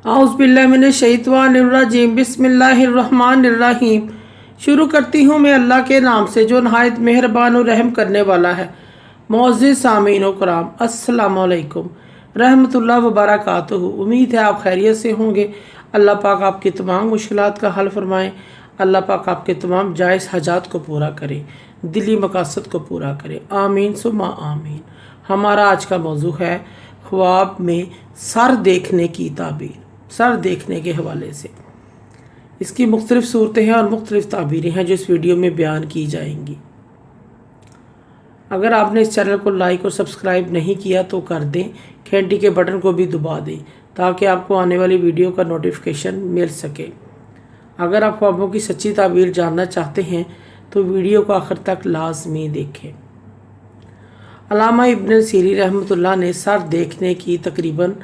औज़ुबिल्लाहिमिनश्शैतानिर्रजीम बिस्मिल्लाहिर्रहमानिर्रहीम। शुरू करती हूँ मैं अल्लाह के नाम से जो नहायत मेहरबान और रहम करने वाला है। मोअज़्ज़िज़ सामीन व कराम, अस्सलामु अलैकुम रहमतुल्लाह व बरकातुहू। उम्मीद है आप खैरियत से होंगे। अल्लाह पाक आपकी तमाम मुश्किलात का हल फरमाएँ। अल्लाह पाक आपके तमाम जायज़ हजात को पूरा करे, दिली मकासद को पूरा करे। आमीन सुम्मा आमीन। हमारा आज का मौजू है ख्वाब में सर देखने की ताबीर। सर देखने के हवाले से इसकी मुख्तलिफ सूरतें हैं और मुख्तलिफ ताबीरें हैं जो इस वीडियो में बयान की जाएंगी। अगर आपने इस चैनल को लाइक और सब्सक्राइब नहीं किया तो कर दें, घंटी के बटन को भी दबा दें ताकि आपको आने वाली वीडियो का नोटिफिकेशन मिल सके। अगर आप ख्वाबों की सच्ची ताबीर जानना चाहते हैं तो वीडियो को आखिर तक लाजमी देखें। अल्लामा इब्न सीरी रहमतुल्लाह ने सर देखने की तकरीबन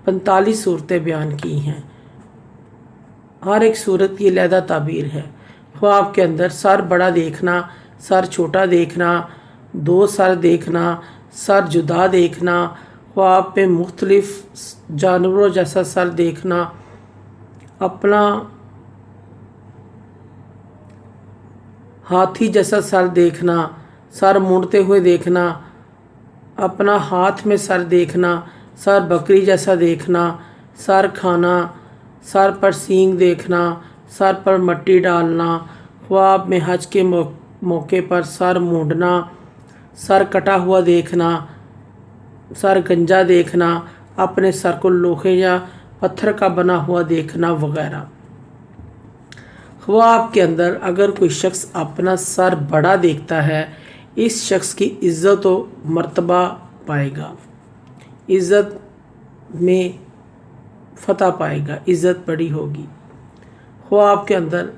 45 सूरतें बयान की हैं। हर एक सूरत की अलहदा ताबीर है। ख्वाब के अंदर सर बड़ा देखना, सर छोटा देखना, दो सर देखना, सर जुदा देखना, ख्वाब में मुख्तलिफ जानवरों जैसा सर देखना, अपना हाथी जैसा सर देखना, सर मुड़ते हुए देखना, अपना हाथ में सर देखना, सर बकरी जैसा देखना, सर खाना, सर पर सींग देखना, सर पर मट्टी डालना, ख्वाब में हज के मौके पर सर मूंडना, सर कटा हुआ देखना, सर गंजा देखना, अपने सर को लोहे या पत्थर का बना हुआ देखना वगैरह। ख्वाब के अंदर अगर कोई शख्स अपना सर बड़ा देखता है, इस शख्स की इज़्ज़त व मर्तबा पाएगा, इज़्ज़त में फ़तह पाएगा, इज़्ज़त बड़ी होगी। ख्वाब के अंदर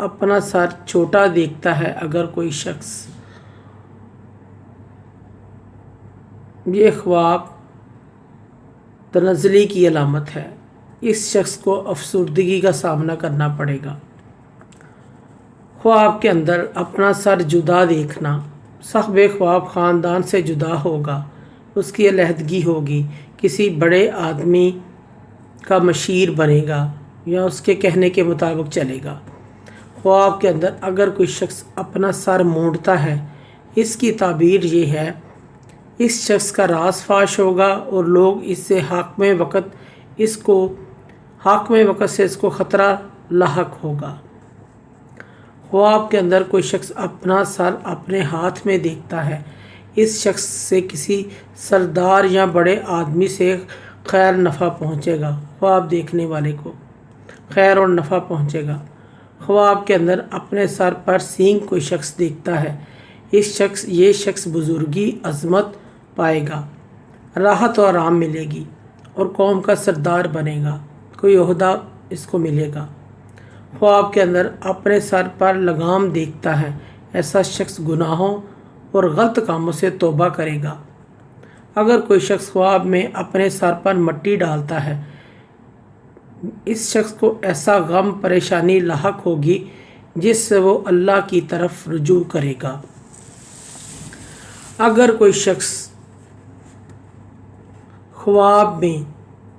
अपना सर छोटा देखता है अगर कोई शख्स, ये ख्वाब तनज़्ज़ुली की अलामत है। इस शख्स को अफसुर्दगी का सामना करना पड़ेगा। ख्वाब के अंदर अपना सर जुदा देखना, साहिब ख्वाब ख़ानदान से जुदा होगा, उसकी अलहदगी होगी, किसी बड़े आदमी का मशीर बनेगा या उसके कहने के मुताबिक चलेगा। ख्वाब के अंदर अगर कोई शख्स अपना सर मूंडता है, इसकी ताबीर ये है, इस शख्स का राज फाश होगा और लोग इससे हाकिम वक़्त से इसको ख़तरा लाहक होगा। ख्वाब के अंदर कोई शख्स अपना सर अपने हाथ में देखता है, इस शख्स से किसी सरदार या बड़े आदमी से खैर नफ़ा पहुँचेगा। ख्वाब देखने वाले को खैर और नफ़ा पहुँचेगा। ख्वाब के अंदर अपने सर पर सींग कोई शख्स देखता है, ये शख्स बुज़ुर्गी अज़मत पाएगा, राहत और आराम मिलेगी और कौम का सरदार बनेगा, कोई ओहदा इसको मिलेगा। ख्वाब के अंदर अपने सर पर लगाम देखता है, ऐसा शख्स गुनाहों और गलत कामों से तौबा करेगा। अगर कोई शख्स ख्वाब में अपने सर पर मट्टी डालता है, इस शख्स को ऐसा गम परेशानी लाहक होगी जिससे वो अल्लाह की तरफ रुजू करेगा। अगर कोई शख्स ख्वाब में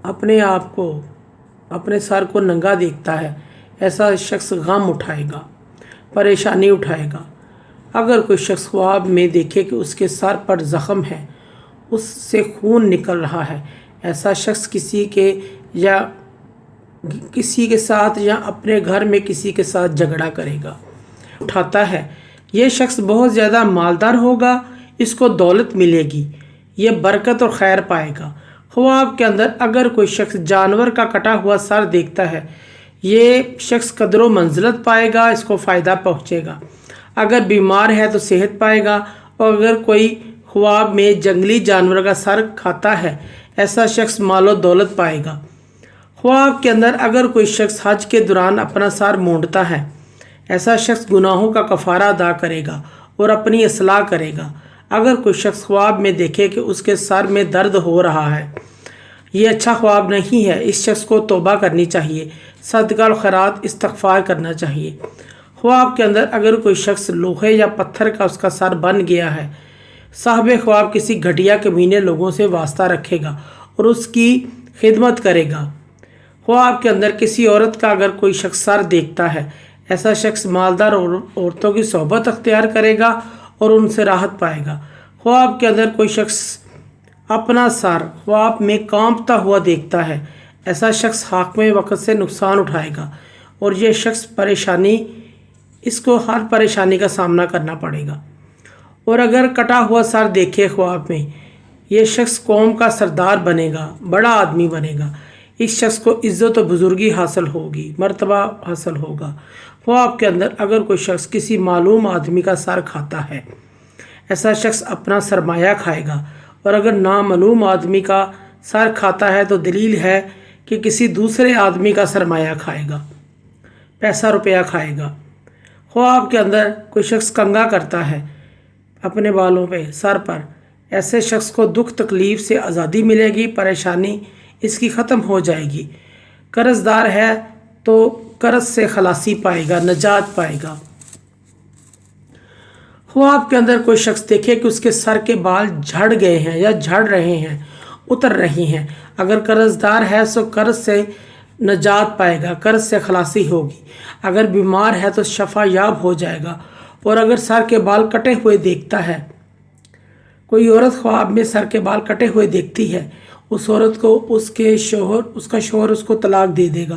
अपने सर को नंगा देखता है, ऐसा शख्स गम उठाएगा, परेशानी उठाएगा। अगर कोई शख्स ख्वाब में देखे कि उसके सर पर ज़ख़म है, उससे खून निकल रहा है, ऐसा शख्स किसी के साथ या अपने घर में किसी के साथ झगड़ा करेगा, उठाता है, ये शख्स बहुत ज़्यादा मालदार होगा, इसको दौलत मिलेगी, ये बरकत और खैर पाएगा। ख्वाब के अंदर अगर कोई शख्स जानवर का कटा हुआ सर देखता है, ये शख्स कदर व मंजिलत पाएगा, इसको फ़ायदा पहुँचेगा। अगर बीमार है तो सेहत पाएगा और अगर कोई ख्वाब में जंगली जानवर का सर खाता है, ऐसा शख्स मालो दौलत पाएगा। ख्वाब के अंदर अगर कोई शख्स हज के दौरान अपना सर मूंडता है, ऐसा शख्स गुनाहों का कफ़ारा अदा करेगा और अपनी इस्लाह करेगा। अगर कोई शख्स ख्वाब में देखे कि उसके सर में दर्द हो रहा है, ये अच्छा ख्वाब नहीं है, इस शख्स को तौबा करनी चाहिए, सदका और खैरात इस्तग़फ़ार करना चाहिए। ख्वाब के अंदर अगर कोई शख्स लोहे या पत्थर का उसका सर बन गया है, साहिब ख्वाब किसी घटिया कमीने लोगों से वास्ता रखेगा और उसकी खिदमत करेगा। ख्वाब के अंदर किसी औरत का अगर कोई शख्स सर देखता है, ऐसा शख्स मालदार औरतों की सोहबत अख्तियार करेगा और उनसे राहत पाएगा। ख्वाब के अंदर कोई शख्स अपना सर ख्वाब में कांपता हुआ देखता है, ऐसा शख्स हाकिम वक्त से नुकसान उठाएगा और ये शख्स इसको हर परेशानी का सामना करना पड़ेगा। और अगर कटा हुआ सर देखे ख्वाब में, ये शख्स कौम का सरदार बनेगा, बड़ा आदमी बनेगा। इस शख्स को इज़्ज़त और बुजुर्गी हासिल होगी, मर्तबा हासिल होगा। ख्वाब के अंदर अगर कोई शख्स किसी मालूम आदमी का सर खाता है, ऐसा शख्स अपना सरमाया खाएगा। और अगर नामालूम आदमी का सर खाता है तो दलील है कि किसी दूसरे आदमी का सरमाया खाएगा, पैसा रुपया खाएगा। ख्वाब के अंदर कोई शख्स कंघा करता है अपने बालों पे, सर पर, ऐसे शख्स को दुख तकलीफ़ से आज़ादी मिलेगी, परेशानी इसकी ख़त्म हो जाएगी। कर्ज़दार है तो कर्ज़ से खलासी पाएगा, नजात पाएगा। ख्वाब के अंदर कोई शख्स देखे कि उसके सर के बाल झड़ गए हैं या झड़ रहे हैं, उतर रही हैं, अगर कर्ज़दार है तो कर्ज़ से नजात पाएगा, कर्ज़ से खलासी होगी। अगर बीमार है तो शफा याब हो जाएगा। और अगर सर के बाल कटे हुए देखता है, कोई औरत ख्वाब में सर के बाल कटे हुए देखती है, उस औरत को उसका शोहर उसको तलाक दे देगा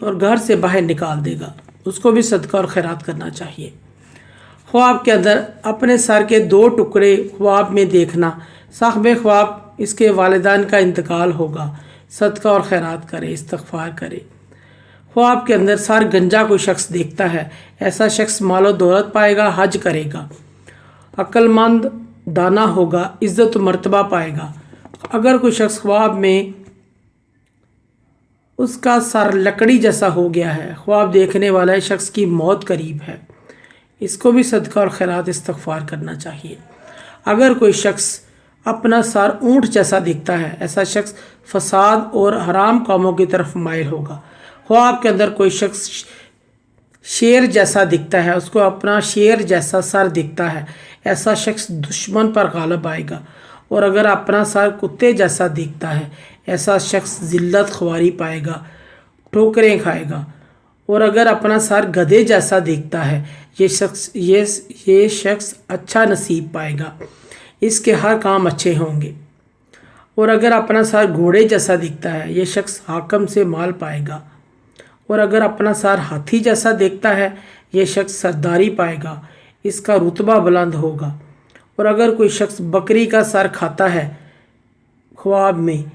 और घर से बाहर निकाल देगा। उसको भी सदका और खैरात करना चाहिए। ख्वाब के अंदर अपने सर के 2 टुकड़े ख्वाब में देखना, साहिब ख्वाब इसके वालिदैन का इंतकाल होगा, सदका और खैरात करे, इस्तग़फ़ार करे। ख्वाब के अंदर सर गंजा कोई शख्स देखता है, ऐसा शख्स मालो दौलत पाएगा, हज करेगा, अक्लमंद दाना होगा, इज़्ज़त मर्तबा पाएगा। अगर कोई शख्स ख्वाब में उसका सर लकड़ी जैसा हो गया है, ख्वाब देखने वाला शख्स की मौत करीब है, इसको भी सदका और खैरात इस्तग़फ़ार करना चाहिए। अगर कोई शख्स अपना सर ऊँट जैसा दिखता है, ऐसा शख्स फसाद और हराम कामों की तरफ माइल होगा। ख्वाब के अंदर कोई शख्स शेर जैसा दिखता है, उसको अपना शेर जैसा सर दिखता है, ऐसा शख्स दुश्मन पर गालिब आएगा। और अगर अपना सर कुत्ते जैसा दिखता है, ऐसा शख्स ज़िल्लत ख्वारी पाएगा, ठोकरें खाएगा। और अगर अपना सर गधे जैसा दिखता है, ये शख्स अच्छा नसीब पाएगा, इसके हर काम अच्छे होंगे। और अगर अपना सर घोड़े जैसा दिखता है, ये शख्स हाकिम से माल पाएगा। और अगर अपना सर हाथी जैसा देखता है, ये शख्स सरदारी पाएगा, इसका रुतबा बुलंद होगा। और अगर कोई शख्स बकरी का सर खाता है ख्वाब में,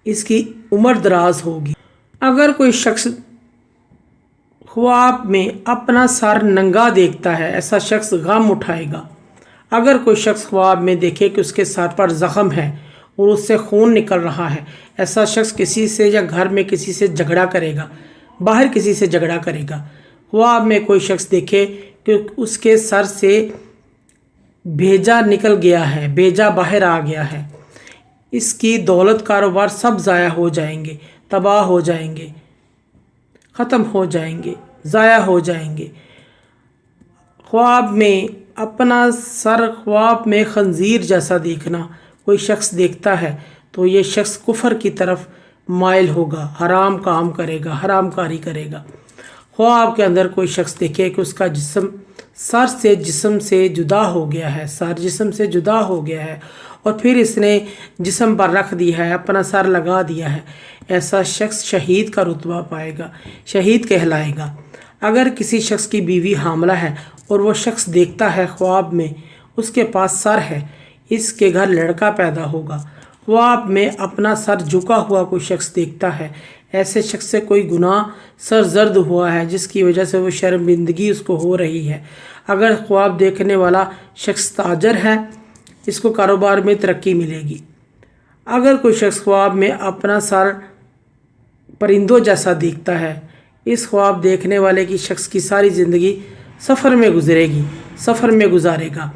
इसकी उम्र दराज होगी। अगर कोई शख्स ख्वाब में अपना सर नंगा देखता है, ऐसा शख्स गम उठाएगा। अगर कोई शख्स ख्वाब में देखे कि उसके सर पर ज़ख़म है और उससे खून निकल रहा है, ऐसा शख्स किसी से या घर में किसी से झगड़ा करेगा, बाहर किसी से झगड़ा करेगा। ख्वाब में कोई शख्स देखे कि उसके सर से भेजा निकल गया है, भेजा बाहर आ गया है, इसकी दौलत कारोबार सब ज़ाया हो जाएंगे, तबाह हो जाएंगे, ख़त्म हो जाएंगे, ज़ाया हो जाएंगे। ख्वाब में अपना सर ख्वाब में खंजीर जैसा देखना कोई शख्स देखता है तो ये शख्स कुफर की तरफ माइल होगा, हराम काम करेगा, हराम कारी करेगा। ख्वाब के अंदर कोई शख्स देखे कि उसका जिस्म सर से जिस्म से जुदा हो गया है, सर जिस्म से जुदा हो गया है और फिर इसने जिस्म पर रख दिया है, अपना सर लगा दिया है, ऐसा शख्स शहीद का रुतबा पाएगा, शहीद कहलाएगा। अगर किसी शख्स की बीवी हामला है और वो शख्स देखता है ख्वाब में उसके पास सर है, इसके घर लड़का पैदा होगा। ख्वाब में अपना सर झुका हुआ कोई शख्स देखता है, ऐसे शख्स से कोई गुनाह सरजर्द हुआ है जिसकी वजह से वो शर्मिंदगी उसको हो रही है। अगर ख्वाब देखने वाला शख्स ताजर है, इसको कारोबार में तरक्की मिलेगी। अगर कोई शख्स ख्वाब में अपना सर परिंदों जैसा दिखता है, इस ख्वाब देखने वाले की शख्स की सारी ज़िंदगी सफ़र में गुजरेगी, सफ़र में गुजारेगा।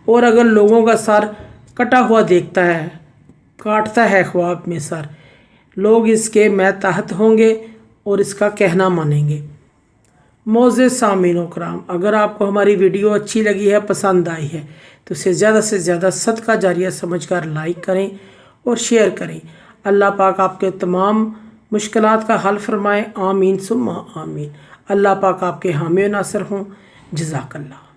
और अगर लोगों का सर कटा हुआ देखता है, काटता है ख्वाब में सर, लोग इसके महतहत होंगे और इसका कहना मानेंगे। मोअज़्ज़िज़ सामीन कराम, अगर आपको हमारी वीडियो अच्छी लगी है, पसंद आई है, तो इसे ज़्यादा से ज़्यादा सदका जारिया समझकर लाइक करें और शेयर करें। अल्लाह पाक आपके तमाम مشکلات کا حل فرمائے، آمین ثم آمین۔ اللہ پاک آپ کے حامی و ناصر ہوں۔ جزاک اللہ۔